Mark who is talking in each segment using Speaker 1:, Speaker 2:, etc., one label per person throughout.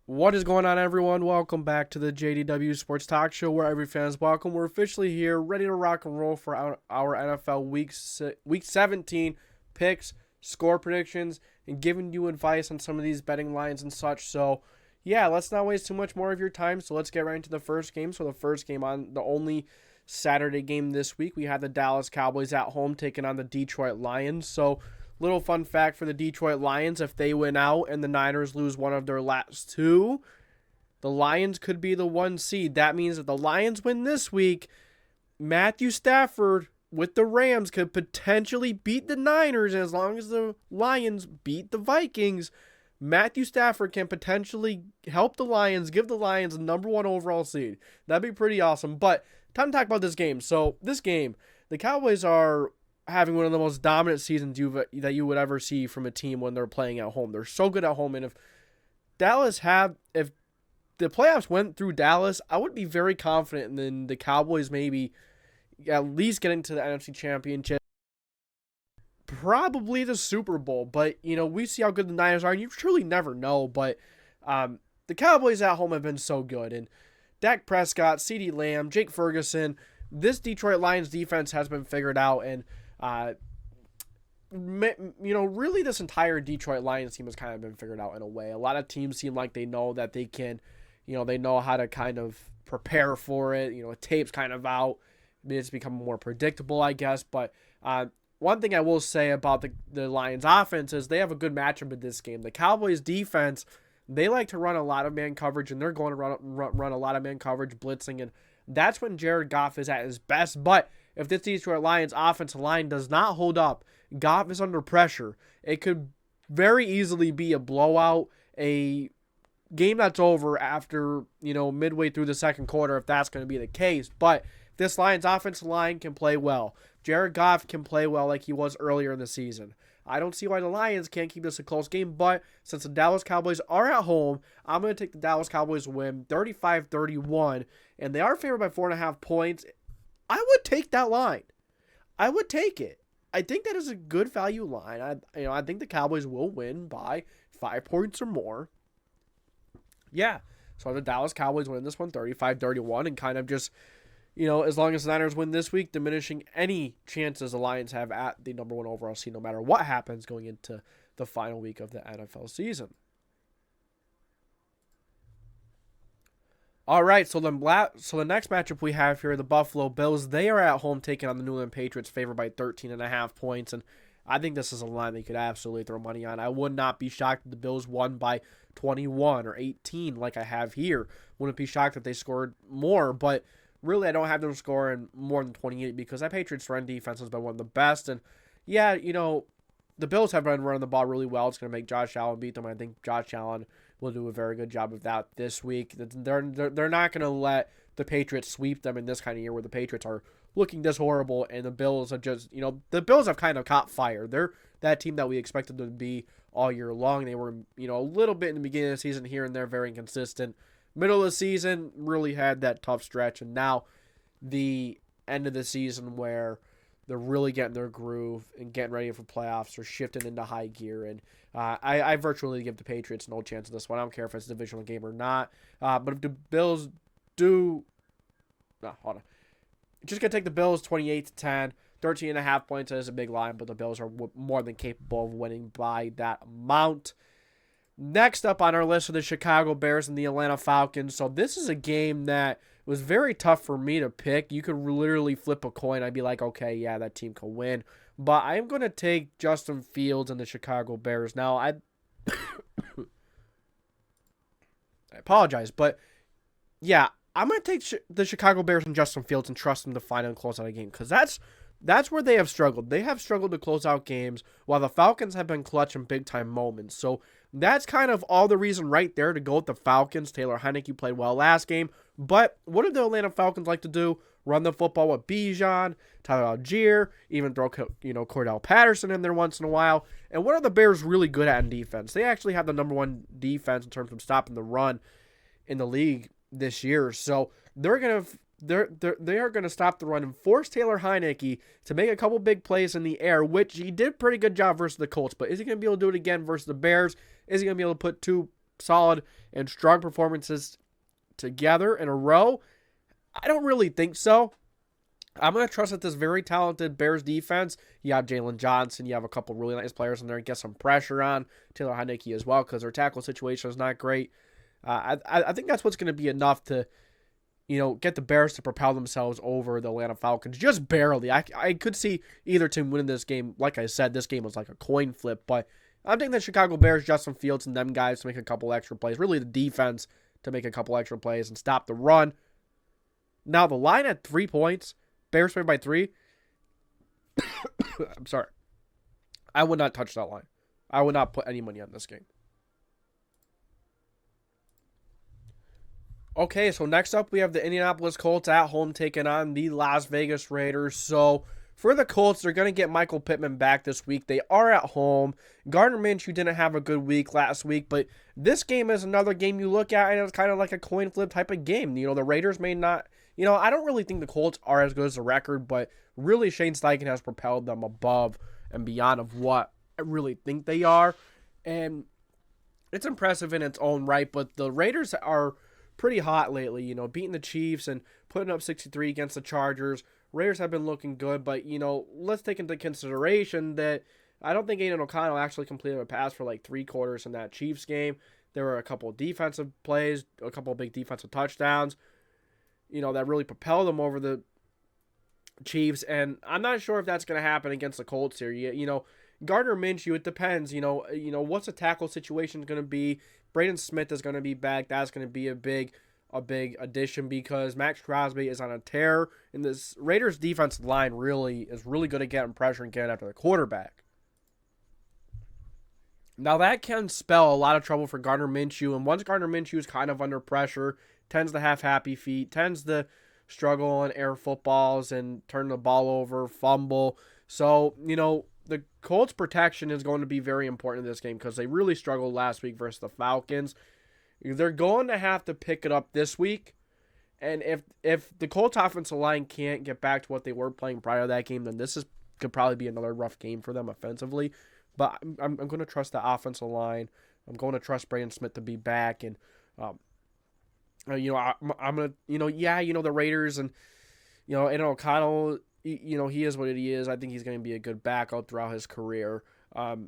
Speaker 1: What is going on, everyone? Welcome back to the JDW Sports Talk Show, where every fan is welcome. We're officially here, ready to rock and roll for our NFL Week 17 picks, score predictions, and giving you advice on some of these betting lines and such. So, yeah, let's not waste too much more of your time. So let's get right into the first game. So the first game on the only Saturday game this week, we had the Dallas Cowboys at home taking on the Detroit Lions. So, little fun fact for the Detroit Lions, if they win out and the Niners lose one of their last two, the Lions could be the 1 seed. That means if the Lions win this week, Matthew Stafford with the Rams could potentially beat the Niners. And as long as the Lions beat the Vikings, Matthew Stafford can potentially help the Lions, give the Lions the number 1 overall seed. That'd be pretty awesome. But time to talk about this game. So this game, the Cowboys are having one of the most dominant seasons that you would ever see from a team when they're playing at home. They're so good at home, and if the playoffs went through Dallas, I would be very confident in the Cowboys maybe at least getting to the NFC Championship, probably the Super Bowl. But we see how good the Niners are, and you truly never know. But the Cowboys at home have been so good, and Dak Prescott, CeeDee Lamb, Jake Ferguson, this Detroit Lions defense has been figured out, and really this entire Detroit Lions team has kind of been figured out in a way. A lot of teams seem like they know that they can, they know how to kind of prepare for it. Tape's kind of out. It's become more predictable, I guess. But one thing I will say about the Lions offense is they have a good matchup in this game. The Cowboys defense, they like to run a lot of man coverage, and they're going to run a lot of man coverage, blitzing, and that's when Jared Goff is at his best. But if this Detroit Lions offensive line does not hold up, Goff is under pressure. It could very easily be a blowout, a game that's over after, midway through the second quarter, if that's going to be the case. But this Lions offensive line can play well. Jared Goff can play well like he was earlier in the season. I don't see why the Lions can't keep this a close game, but since the Dallas Cowboys are at home, I'm going to take the Dallas Cowboys win 35-31, and they are favored by 4.5 points. I would take that line. I would take it. I think that is a good value line. I think the Cowboys will win by 5 points or more. Yeah, so the Dallas Cowboys win this one 35-31, and kind of just, as long as the Niners win this week, diminishing any chances the Lions have at the number 1 overall seed, no matter what happens going into the final week of the NFL season. All right, so the next matchup we have here, the Buffalo Bills, they are at home taking on the New England Patriots, favored by 13.5 points, and I think this is a line that you could absolutely throw money on. I would not be shocked if the Bills won by 21 or 18 like I have here. Wouldn't be shocked if they scored more, but really I don't have them scoring more than 28 because that Patriots run defense has been one of the best, and yeah, the Bills have been running the ball really well. It's going to make Josh Allen beat them. I think Josh Allen will do a very good job of that this week. They're not going to let the Patriots sweep them in this kind of year where the Patriots are looking this horrible and the Bills are just, the Bills have kind of caught fire. They're that team that we expected them to be all year long. They were, a little bit in the beginning of the season here and there, very inconsistent. Middle of the season really had that tough stretch, and now the end of the season where they're really getting their groove and getting ready for playoffs. They're shifting into high gear, and I virtually give the Patriots no chance in this one. I don't care if it's a divisional game or not. But if the Bills do... No, hold on. Just going to take the Bills 28-10. 13.5 points is a big line, but the Bills are more than capable of winning by that amount. Next up on our list are the Chicago Bears and the Atlanta Falcons. So this is a game that was very tough for me to pick. You could literally flip a coin. I'd be like, okay, yeah, that team can win. But I'm going to take Justin Fields and the Chicago Bears. Now, I apologize, but yeah, I'm going to take the Chicago Bears and Justin Fields and trust them to find and close out a game because that's where they have struggled. They have struggled to close out games while the Falcons have been clutch in big-time moments. So that's kind of all the reason right there to go with the Falcons. Taylor Heinicke played well last game. But what do the Atlanta Falcons like to do? Run the football with Bijan, Tyler Algier, even throw Cordell Patterson in there once in a while. And what are the Bears really good at in defense? They actually have the number 1 defense in terms of stopping the run in the league this year. So they are going to stop the run and force Taylor Heinicke to make a couple big plays in the air, which he did a pretty good job versus the Colts. But is he going to be able to do it again versus the Bears? Is he going to be able to put 2 solid and strong performances together in a row? I don't really think so. I'm going to trust that this very talented Bears defense, you have Jalen Johnson, you have a couple really nice players in there, and get some pressure on Taylor Heinicke as well because their tackle situation is not great. I think that's what's going to be enough to, get the Bears to propel themselves over the Atlanta Falcons just barely. I could see either team winning this game. Like I said, this game was like a coin flip, but I'm thinking the Chicago Bears, Justin Fields, and them guys to make a couple extra plays. Really, the defense to make a couple extra plays and stop the run. Now, the line at 3 points, Bears win by 3. I'm sorry. I would not touch that line. I would not put any money on this game. Okay, so next up we have the Indianapolis Colts at home taking on the Las Vegas Raiders. So for the Colts, they're going to get Michael Pittman back this week. They are at home. Gardner Minshew didn't have a good week last week, but this game is another game you look at, and it's kind of like a coin flip type of game. The Raiders may not, I don't really think the Colts are as good as the record, but really Shane Steichen has propelled them above and beyond of what I really think they are. And it's impressive in its own right, but the Raiders are pretty hot lately, beating the Chiefs and putting up 63 against the Chargers. Raiders have been looking good, but, let's take into consideration that I don't think Aiden O'Connell actually completed a pass for like 3 quarters in that Chiefs game. There were a couple of defensive plays, a couple of big defensive touchdowns, that really propelled them over the Chiefs, and I'm not sure if that's going to happen against the Colts here. Gardner Minshew, it depends. What's the tackle situation going to be? Braden Smith is going to be back. That's going to be a big addition because Max Crosby is on a tear, and this Raiders defensive line is really good at getting pressure and getting after the quarterback. Now that can spell a lot of trouble for Gardner Minshew, and once Gardner Minshew is kind of under pressure, tends to have happy feet, tends to struggle on air footballs and turn the ball over, fumble. So, the Colts' protection is going to be very important in this game because they really struggled last week versus the Falcons. They're going to have to pick it up this week. And if the Colts offensive line can't get back to what they were playing prior to that game, then could probably be another rough game for them offensively. But I'm going to trust the offensive line. I'm going to trust Braden Smith to be back. And, I'm going to, the Raiders and, and O'Connell, he is what he is. I think he's going to be a good backup throughout his career.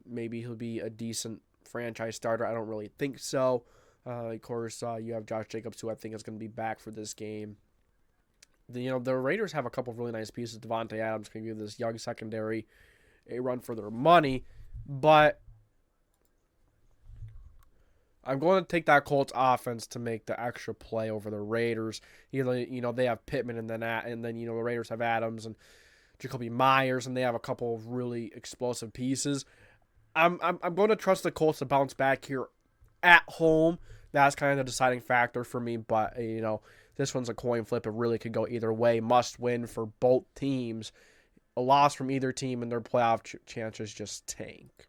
Speaker 1: Maybe he'll be a decent franchise starter. I don't really think so. Of course, you have Josh Jacobs, who I think is going to be back for this game. The Raiders have a couple of really nice pieces. Devontae Adams can give this young secondary a run for their money, but I'm going to take that Colts offense to make the extra play over the Raiders. They have Pittman and then the Raiders have Adams and Jacoby Myers, and they have a couple of really explosive pieces. I'm going to trust the Colts to bounce back here at home. That's kind of the deciding factor for me, but this one's a coin flip. It really could go either way. Must win for both teams. A loss from either team and their playoff chances just tank.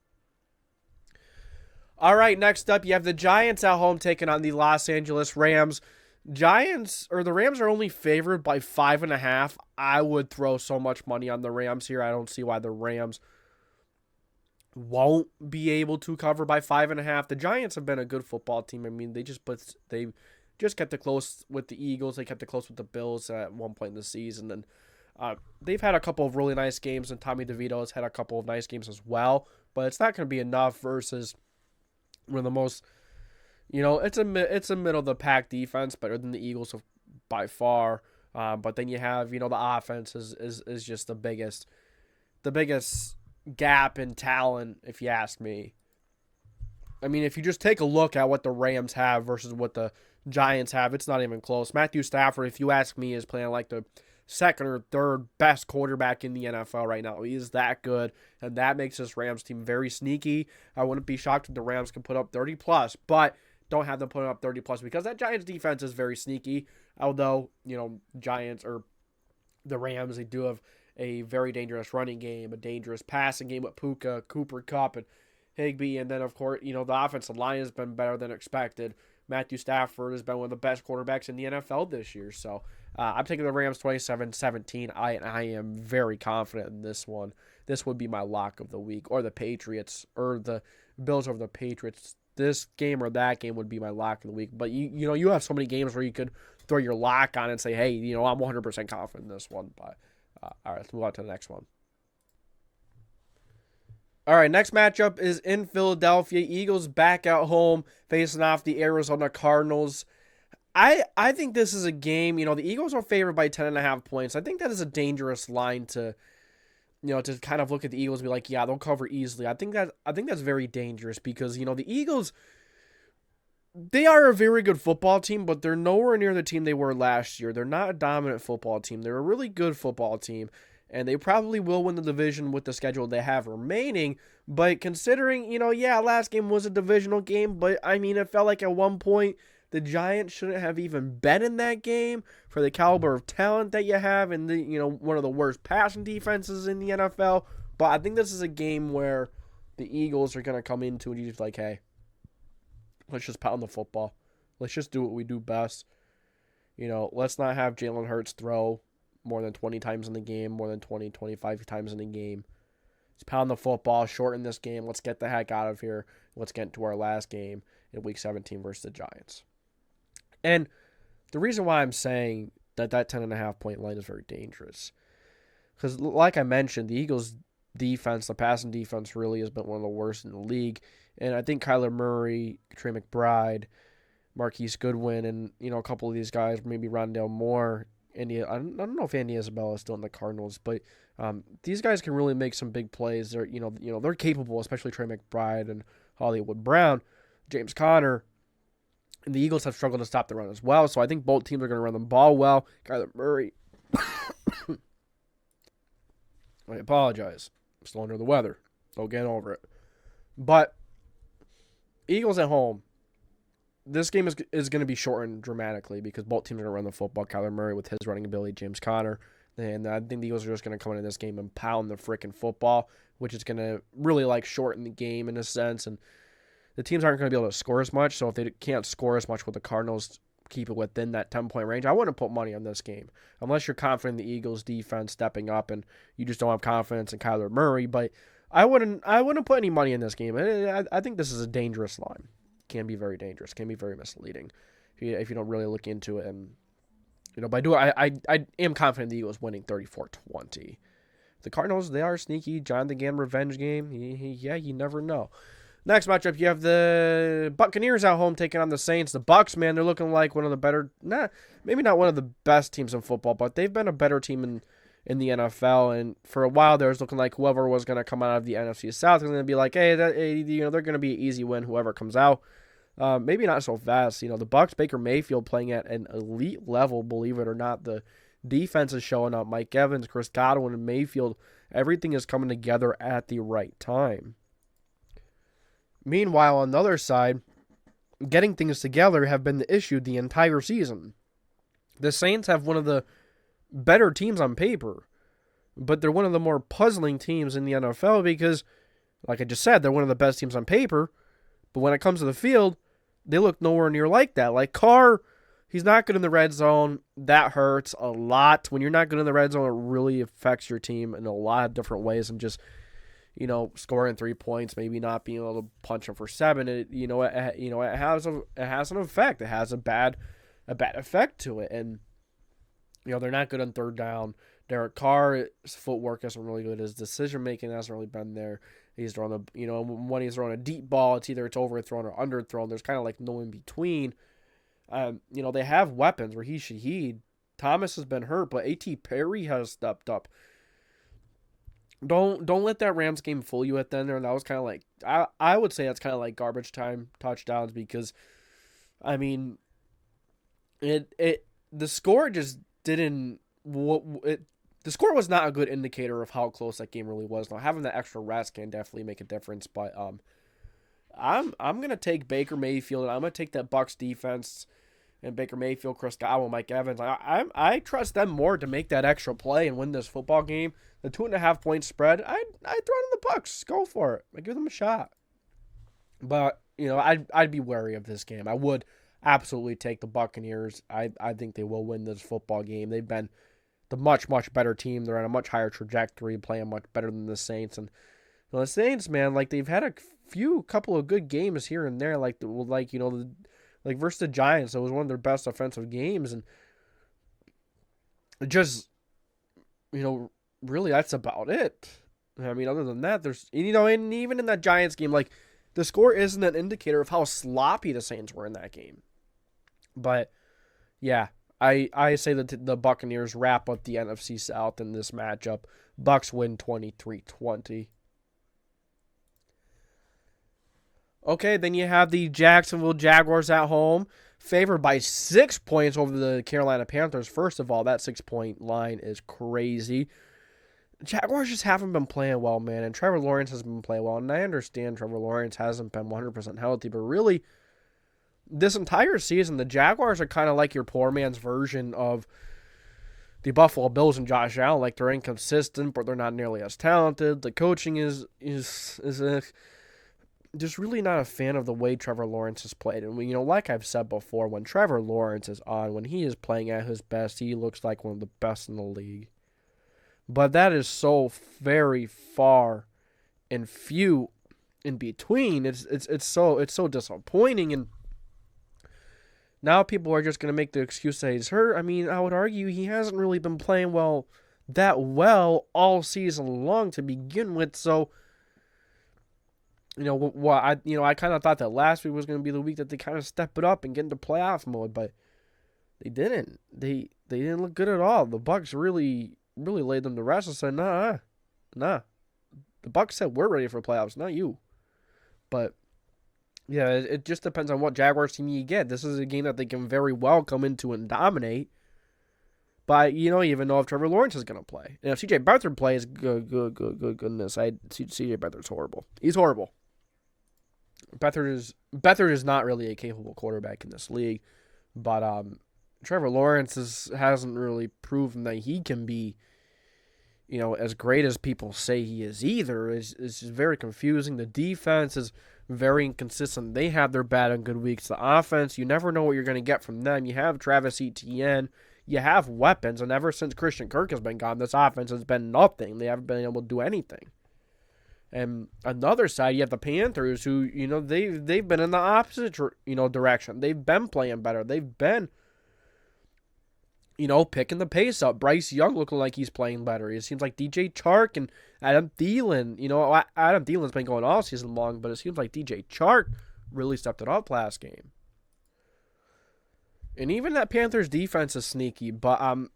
Speaker 1: All right, next up, you have the Giants at home taking on the Los Angeles Rams. The Rams are only favored by 5.5. I would throw so much money on the Rams here. I don't see why the Rams won't be able to cover by 5.5. The Giants have been a good football team. I mean, they just kept it close with the Eagles. They kept it close with the Bills at one point in the season. And they've had a couple of really nice games, and Tommy DeVito has had a couple of nice games as well. But it's not going to be enough versus one of the most, it's a middle of the pack defense, better than the Eagles by far. But then you have, the offense is just the biggest gap in talent, if you ask me. I mean, if you just take a look at what the Rams have versus what the Giants have, it's not even close. Matthew Stafford, if you ask me, is playing like the second or third best quarterback in the NFL right now. He is that good, and that makes this Rams team very sneaky. I wouldn't be shocked if the Rams can put up 30+, but don't have them put up 30+ because that Giants defense is very sneaky. Although, Giants or the Rams, they do have a very dangerous running game, a dangerous passing game with Puka, Cooper Kupp, and Higbee. And then, of course, the offensive line has been better than expected. Matthew Stafford has been one of the best quarterbacks in the NFL this year. So I'm taking the Rams 27-17. I am very confident in this one. This would be my lock of the week. Or the Patriots, or the Bills over the Patriots. this game or that game would be my lock of the week. But you have so many games where you could throw your lock on and say, hey, I'm 100% confident in this one. But all right, let's move on to the next one. All right, next matchup is in Philadelphia. Eagles back at home facing off the Arizona Cardinals. I think this is a game, the Eagles are favored by 10.5 points. I think that is a dangerous line to kind of look at the Eagles and be like, yeah, they'll cover easily. I think that's very dangerous because, the Eagles, they are a very good football team, but they're nowhere near the team they were last year. They're not a dominant football team. They're a really good football team, and they probably will win the division with the schedule they have remaining. But considering, last game was a divisional game, but, it felt like at one point the Giants shouldn't have even been in that game for the caliber of talent that you have and one of the worst passing defenses in the NFL. But I think this is a game where the Eagles are going to come into it and just like, hey, let's just pound the football. Let's just do what we do best. Let's not have Jalen Hurts throw more than 20 times in the game, more than 20, 25 times in the game. Let's pound the football, shorten this game. Let's get the heck out of here. Let's get into our last game in Week 17 versus the Giants. And the reason why I'm saying that 10.5 point line is very dangerous, because like I mentioned, the Eagles' defense, the passing defense, really has been one of the worst in the league. And I think Kyler Murray, Trey McBride, Marquise Goodwin, and a couple of these guys, maybe Rondale Moore, I don't know if Andy Isabella is still in the Cardinals, but these guys can really make some big plays. They're they're capable, especially Trey McBride and Hollywood Brown, James Conner. And the Eagles have struggled to stop the run as well, so I think both teams are going to run the ball well. Kyler Murray. I apologize. I'm still under the weather. I'll get over it. But Eagles at home, this game is going to be shortened dramatically because both teams are going to run the football. Kyler Murray with his running ability, James Conner. And I think the Eagles are just going to come into this game and pound the freaking football, which is going to really shorten the game in a sense. And the teams aren't going to be able to score as much, so if they can't score as much with the Cardinals, keep it within that 10-point range, I wouldn't put money on this game. Unless you're confident in the Eagles' defense stepping up and you just don't have confidence in Kyler Murray. But I wouldn't put any money in this game. I think this is a dangerous line. Can be very dangerous. Can be very misleading if you don't really look into it. And, but I am confident the Eagles winning 34-20. The Cardinals, they are sneaky. Jonathan Gann revenge game. Yeah, you never know. Next matchup, you have the Buccaneers at home taking on the Saints. The Bucs, man, they're looking like one of the better, maybe not one of the best teams in football, but they've been a better team in the NFL. And for a while there, it was looking like whoever was going to come out of the NFC South was going to be like, hey, they're going to be an easy win, whoever comes out. Maybe not so fast. The Bucs, Baker Mayfield playing at an elite level, believe it or not. The defense is showing up. Mike Evans, Chris Godwin, and Mayfield, everything is coming together at the right time. Meanwhile, on the other side, getting things together have been the issue the entire season. The Saints have one of the better teams on paper, but they're one of the more puzzling teams in the NFL because, like I just said, they're one of the best teams on paper, but when it comes to the field, they look nowhere near like that. Like Carr, he's not good in the red zone. That hurts a lot. When you're not good in the red zone, it really affects your team in a lot of different ways, and just scoring 3 points, maybe not being able to punch them for 7. It has an effect. It has a bad effect to it, and they're not good on third down. Derek Carr's footwork isn't really good. His decision making hasn't really been there. He's throwing when he's throwing a deep ball, it's either overthrown or underthrown. There's kind of no in between. They have weapons. Raheem Shaheed, Thomas has been hurt, but A.T. Perry has stepped up. Don't let that Rams game fool you at the end there. And that was kind of I would say that's kind of like garbage time touchdowns because, the score just didn't. The score was not a good indicator of how close that game really was. Now having that extra rest can definitely make a difference, but I'm gonna take Baker Mayfield and I'm gonna take that Bucs defense and Baker Mayfield, Chris Godwin, Mike Evans. I trust them more to make that extra play and win this football game. The 2.5 point spread, I'd throw it in the Bucs. Go for it. I give them a shot. But I'd be wary of this game. I would absolutely take the Buccaneers. I think they will win this football game. They've been the much better team. They're on a much higher trajectory, playing much better than the Saints. And The Saints, man, like they've had a couple of good games here and there, like versus the Giants. It was one of their best offensive games, and just really that's about it. I mean, other than that, there's and even in that Giants game, like the score isn't an indicator of how sloppy the Saints were in that game. But yeah, I say that the Buccaneers wrap up the NFC South in this matchup. Bucs win 23-20. Okay, then you have the Jacksonville Jaguars at home, favored by 6 points over the Carolina Panthers. First of all, that 6-point line is crazy. Jaguars just haven't been playing well, man, and Trevor Lawrence has been playing well. And I understand Trevor Lawrence hasn't been 100% healthy, but really, this entire season, the Jaguars are kind of like your poor man's version of the Buffalo Bills and Josh Allen. Like, they're inconsistent, but they're not nearly as talented. The coaching is just really not a fan of the way Trevor Lawrence has played. And, like I've said before, when Trevor Lawrence is on, when he is playing at his best, he looks like one of the best in the league. But that is so very far and few in between. It's so disappointing. And now people are just going to make the excuse that he's hurt. I mean, I would argue he hasn't really been playing that well all season long to begin with. So, I kind of thought that last week was going to be the week that they kind of step it up and get into playoff mode, but they didn't. They didn't look good at all. The Bucs really laid them to rest and said, nah. The Bucs said, we're ready for playoffs, not you. But yeah, it just depends on what Jaguars team you get. This is a game that they can very well come into and dominate. But you don't even know if Trevor Lawrence is going to play. And if C.J. Beathard plays, goodness, C.J. Beathard's horrible. He's horrible. Beathard is not really a capable quarterback in this league. But Trevor Lawrence hasn't really proven that he can be, as great as people say he is either. It's very confusing. The defense is very inconsistent. They have their bad and good weeks. The offense, you never know what you're going to get from them. You have Travis Etienne. You have weapons. And ever since Christian Kirk has been gone, this offense has been nothing. They haven't been able to do anything. And another side, you have the Panthers who, they've been in the opposite, direction. They've been playing better. They've been, picking the pace up. Bryce Young looking like he's playing better. It seems like DJ Chark and Adam Thielen. Adam Thielen's been going all season long, but it seems like DJ Chark really stepped it up last game. And even that Panthers defense is sneaky, but I'm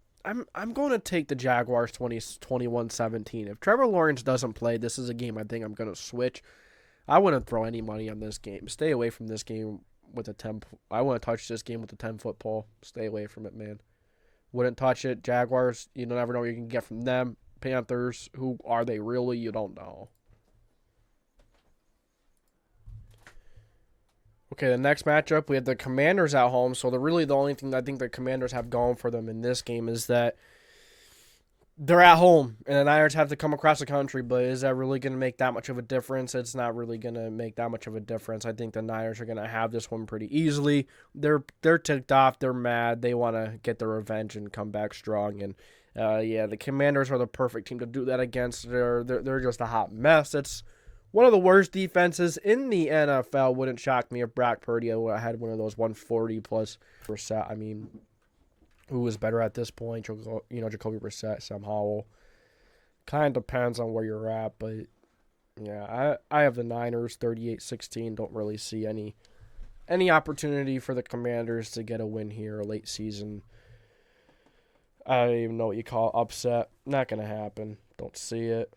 Speaker 1: going to take the Jaguars 21-17. If Trevor Lawrence doesn't play, this is a game I think I'm going to switch. I wouldn't throw any money on this game. Stay away from this game with a 10. I want to touch this game with a 10-foot pole. Stay away from it, man. Wouldn't touch it. Jaguars, you never know what you can get from them. Panthers, who are they really? You don't know. Okay, the next matchup, we have the Commanders at home. So the only thing I think the Commanders have going for them in this game is that they're at home, and the Niners have to come across the country. But is that really going to make that much of a difference? It's not really going to make that much of a difference. I think the Niners are going to have this one pretty easily. They're ticked off. They're mad. They want to get their revenge and come back strong. And the Commanders are the perfect team to do that against. They're just a hot mess. It's one of the worst defenses in the NFL. Wouldn't shock me if Brock Purdy had one of those 140+%. I mean, who is better at this point? Jacoby Brissett, Sam Howell. Kind of depends on where you're at, but yeah, I have the Niners 38-16. Don't really see any opportunity for the Commanders to get a win here, a late season. I don't even know what you call it, upset. Not going to happen. Don't see it.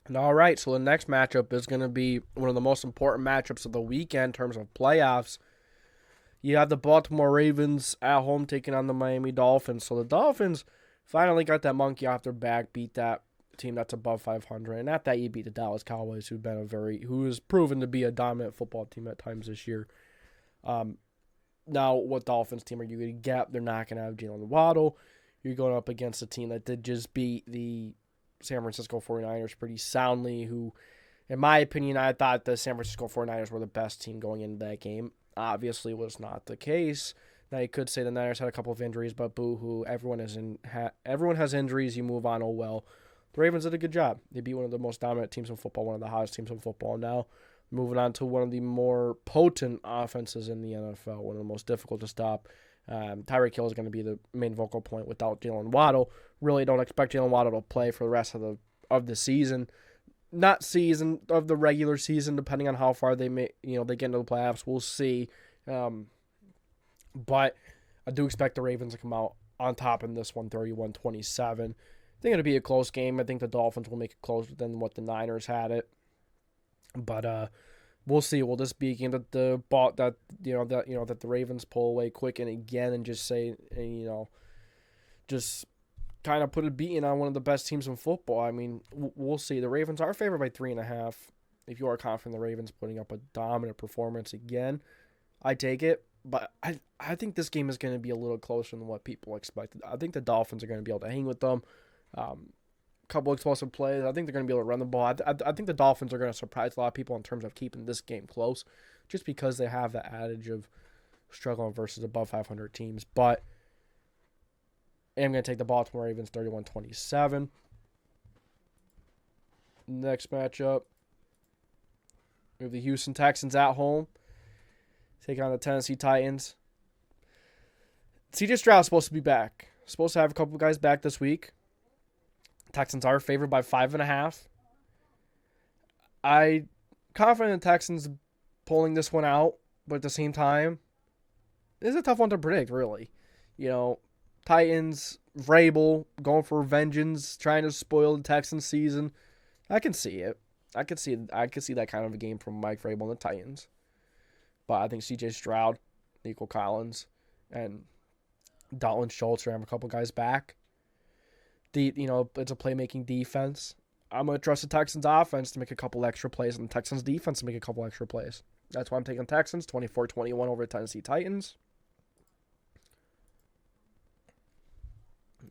Speaker 1: And all right, so the next matchup is going to be one of the most important matchups of the weekend in terms of playoffs. You have the Baltimore Ravens at home taking on the Miami Dolphins. So the Dolphins finally got that monkey off their back, beat that team that's above 500. And at that, you beat the Dallas Cowboys, who has proven to be a dominant football team at times this year. Now, what Dolphins team are you going to get? They're not going to have Jalen Waddle. You're going up against a team that did just beat the San Francisco 49ers pretty soundly, who, in my opinion, I thought the San Francisco 49ers were the best team going into that game. Obviously was not the case. Now you could say the Niners had a couple of injuries, but boo-hoo, everyone has injuries. You move on. Oh well. The Ravens did a good job. They beat one of the most dominant teams in football, one of the hottest teams in football. Now moving on to one of the more potent offenses in the NFL, one of the most difficult to stop. Tyreek Hill is going to be the main vocal point without Jalen Waddle. Really don't expect Jalen Waddle to play for the rest of the season. Not season of the regular season, depending on how far they get into the playoffs. We'll see. But I do expect the Ravens to come out on top in this one, 31-27. I think it'll be a close game. I think the Dolphins will make it closer than what the Niners had it. But we'll see. Will this be a game that the Ravens pull away quick and again and just say, just kind of put a beating on one of the best teams in football? I mean, we'll see. The Ravens are favored by 3.5. If you are confident the Ravens putting up a dominant performance again, I take it. But I think this game is going to be a little closer than what people expected. I think the Dolphins are going to be able to hang with them. Couple explosive plays. I think they're going to be able to run the ball. I think the Dolphins are going to surprise a lot of people in terms of keeping this game close, just because they have the adage of struggling versus above 500 teams. But I'm going to take the Baltimore Ravens 31-27. Next matchup, we have the Houston Texans at home taking on the Tennessee Titans. C.J. Stroud is supposed to be back. Supposed to have a couple of guys back this week. Texans are favored by 5.5. I'm confident in the Texans pulling this one out, but at the same time, it's a tough one to predict, really. Titans, Vrabel, going for vengeance, trying to spoil the Texans season. I can see it. I could see that kind of a game from Mike Vrabel and the Titans. But I think C.J. Stroud, Nico Collins, and Dalton Schultz are going to have a couple guys back. It's a playmaking defense. I'm going to trust the Texans offense to make a couple extra plays and the Texans defense to make a couple extra plays. That's why I'm taking Texans 24-21 over the Tennessee Titans.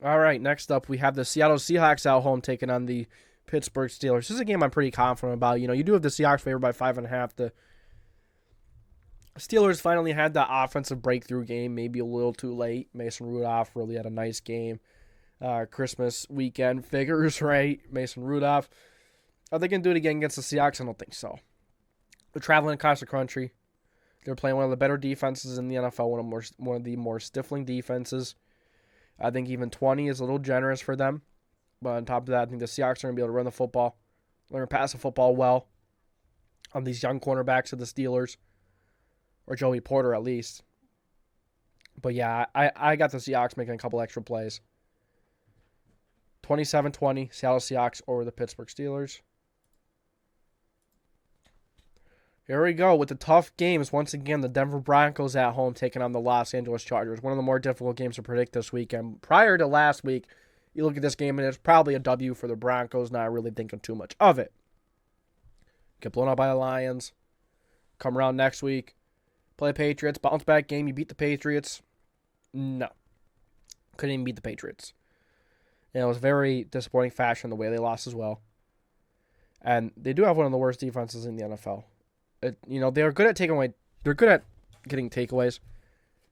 Speaker 1: All right, next up we have the Seattle Seahawks at home taking on the Pittsburgh Steelers. This is a game I'm pretty confident about. You do have the Seahawks favored by 5.5. The Steelers finally had that offensive breakthrough game, maybe a little too late. Mason Rudolph really had a nice game. Christmas weekend figures, right? Mason Rudolph. Are they going to do it again against the Seahawks? I don't think so. They're traveling across the country. They're playing one of the better defenses in the NFL, one of the more stifling defenses. I think even 20 is a little generous for them. But on top of that, I think the Seahawks are going to be able to run the football, learn to pass the football well on these young cornerbacks of the Steelers, or Joey Porter at least. But yeah, I got the Seahawks making a couple extra plays. 27-20, Seattle Seahawks over the Pittsburgh Steelers. Here we go with the tough games. Once again, the Denver Broncos at home taking on the Los Angeles Chargers. One of the more difficult games to predict this weekend. Prior to last week, you look at this game and it's probably a W for the Broncos, not really thinking too much of it. Get blown out by the Lions. Come around next week. Play Patriots. Bounce back game. You beat the Patriots. No. Couldn't even beat the Patriots. And it was very disappointing fashion the way they lost as well. And they do have one of the worst defenses in the NFL. They're good at taking away. They're good at getting takeaways,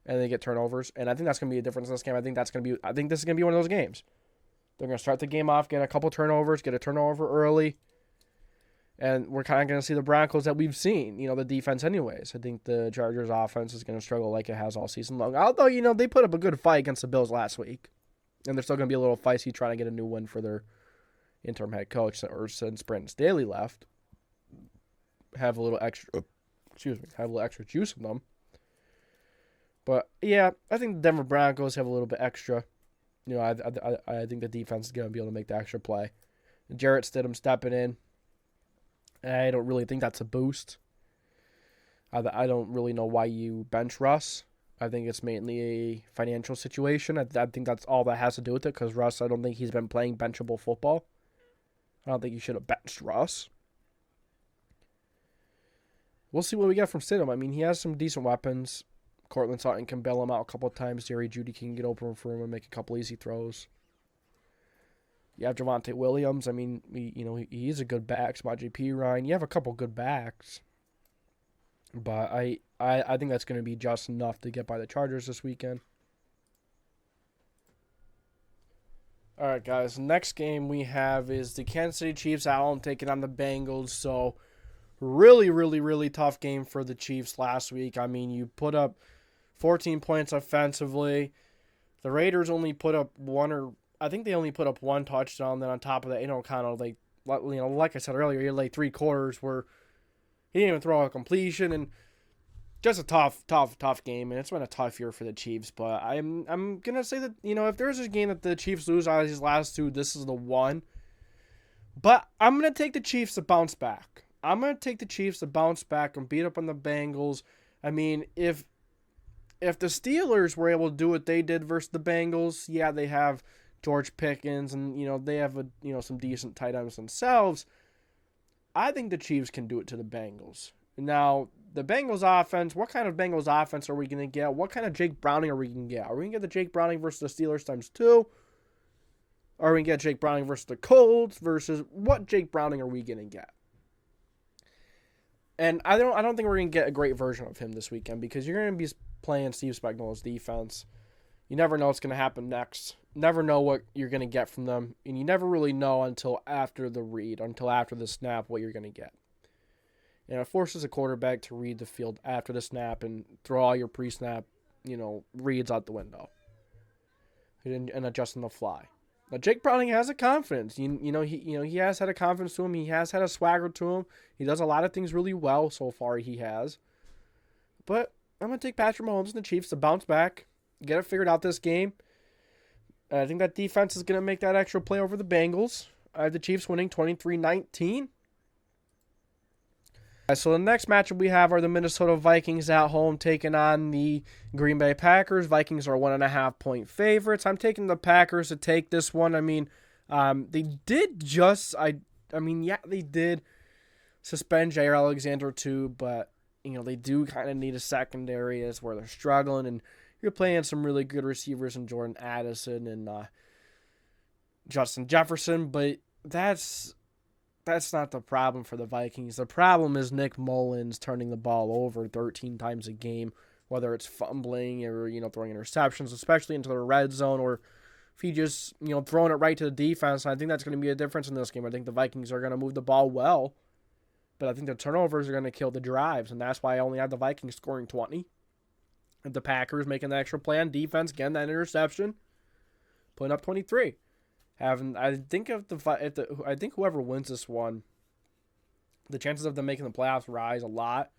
Speaker 1: and they get turnovers. And I think that's going to be a difference in this game. I think this is going to be one of those games. They're going to start the game off, get a couple turnovers, get a turnover early, and we're kind of going to see the Broncos that we've seen. The defense, anyways. I think the Chargers' offense is going to struggle like it has all season long. Although they put up a good fight against the Bills last week, and they're still going to be a little feisty trying to get a new win for their interim head coach, or since Brandon Staley left. Have a little extra juice in them. But yeah, I think the Denver Broncos have a little bit extra. I think the defense is going to be able to make the extra play. Jarrett Stidham stepping in. I don't really think that's a boost. I don't really know why you bench Russ. I think it's mainly a financial situation. I think that's all that has to do with it, because Russ, I don't think he's been playing benchable football. I don't think you should have benched Russ. We'll see what we get from Stidham. I mean, he has some decent weapons. Cortland Sutton can bail him out a couple of times. Jerry Jeudy can get open for him and make a couple easy throws. You have Javonte Williams. I mean, he's a good back. Samaje Perine. You have a couple good backs. But I think that's going to be just enough to get by the Chargers this weekend. All right, guys. Next game we have is the Kansas City Chiefs at home taking on the Bengals. So really, really, really tough game for the Chiefs last week. I mean, you put up 14 points offensively. The Raiders only put up I think they only put up one touchdown. Then on top of that, kind of like I said earlier, you had like 3 quarters where he didn't even throw a completion, and just a tough game. And it's been a tough year for the Chiefs. But I'm gonna say that if there's a game that the Chiefs lose out of these last 2, this is the one. But I'm gonna take the Chiefs to bounce back. I'm gonna take the Chiefs to bounce back and beat up on the Bengals. I mean, if the Steelers were able to do what they did versus the Bengals, yeah, they have George Pickens and they have some decent tight ends themselves. I think the Chiefs can do it to the Bengals. Now, the Bengals offense, what kind of Bengals offense are we going to get? What kind of Jake Browning are we going to get? Are we going to get the Jake Browning versus the Steelers times 2? Or are we going to get Jake Browning versus the Colts versus what Jake Browning are we going to get? And I don't think we're going to get a great version of him this weekend because you're going to be playing Steve Spagnuolo's defense. You never know what's going to happen next. Never know what you're going to get from them. And you never really know until after the read, until after the snap, what you're going to get. And it forces a quarterback to read the field after the snap and throw all your pre-snap, reads out the window. And adjust on the fly. Now, Jake Browning has a confidence. He has had a confidence to him. He has had a swagger to him. He does a lot of things really well so far. He has. But I'm going to take Patrick Mahomes and the Chiefs to bounce back, get it figured out this game. I think that defense is going to make that extra play over the Bengals. I have the Chiefs winning 23-19. So the next matchup we have are the Minnesota Vikings at home taking on the Green Bay Packers. Vikings are 1.5-point favorites. I'm taking the Packers to take this one. I mean, they did they did suspend Jair Alexander too, but they do kind of need a secondary as where they're struggling, and you're playing some really good receivers in Jordan Addison and Justin Jefferson, but that's not the problem for the Vikings. The problem is Nick Mullins turning the ball over 13 times a game, whether it's fumbling or, throwing interceptions, especially into the red zone, or if he just, throwing it right to the defense. And I think that's going to be a difference in this game. I think the Vikings are going to move the ball well, but I think the turnovers are going to kill the drives, and that's why I only have the Vikings scoring 20. And the Packers making the extra play on defense, getting that interception, putting up 23. I think whoever wins this one, the chances of them making the playoffs rise a lot.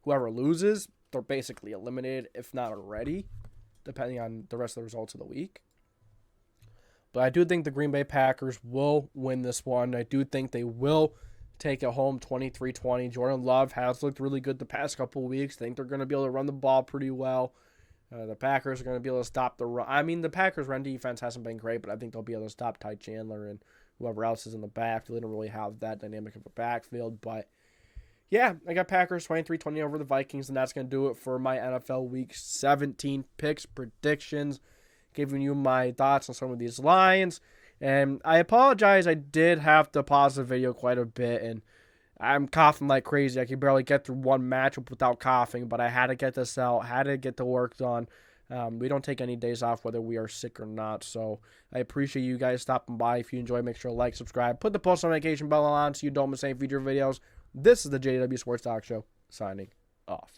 Speaker 1: Whoever loses, they're basically eliminated, if not already, depending on the rest of the results of the week. But I do think the Green Bay Packers will win this one. I do think they will take it home 23-20. Jordan Love has looked really good the past couple of weeks. I think they're going to be able to run the ball pretty well. The Packers are going to be able to stop the run. I mean, the Packers' run defense hasn't been great, but I think they'll be able to stop Ty Chandler and whoever else is in the backfield. They don't really have that dynamic of a backfield. But, yeah, I got Packers 23-20 over the Vikings, and that's going to do it for my NFL Week 17 picks, predictions, giving you my thoughts on some of these lines. And I apologize, I did have to pause the video quite a bit, and I'm coughing like crazy. I can barely get through one matchup without coughing, but I had to get this out, had to get the work done. We don't take any days off whether we are sick or not, so I appreciate you guys stopping by. If you enjoy, make sure to like, subscribe, put the post notification bell on so you don't miss any future videos. This is the JDW Sports Talk Show, signing off.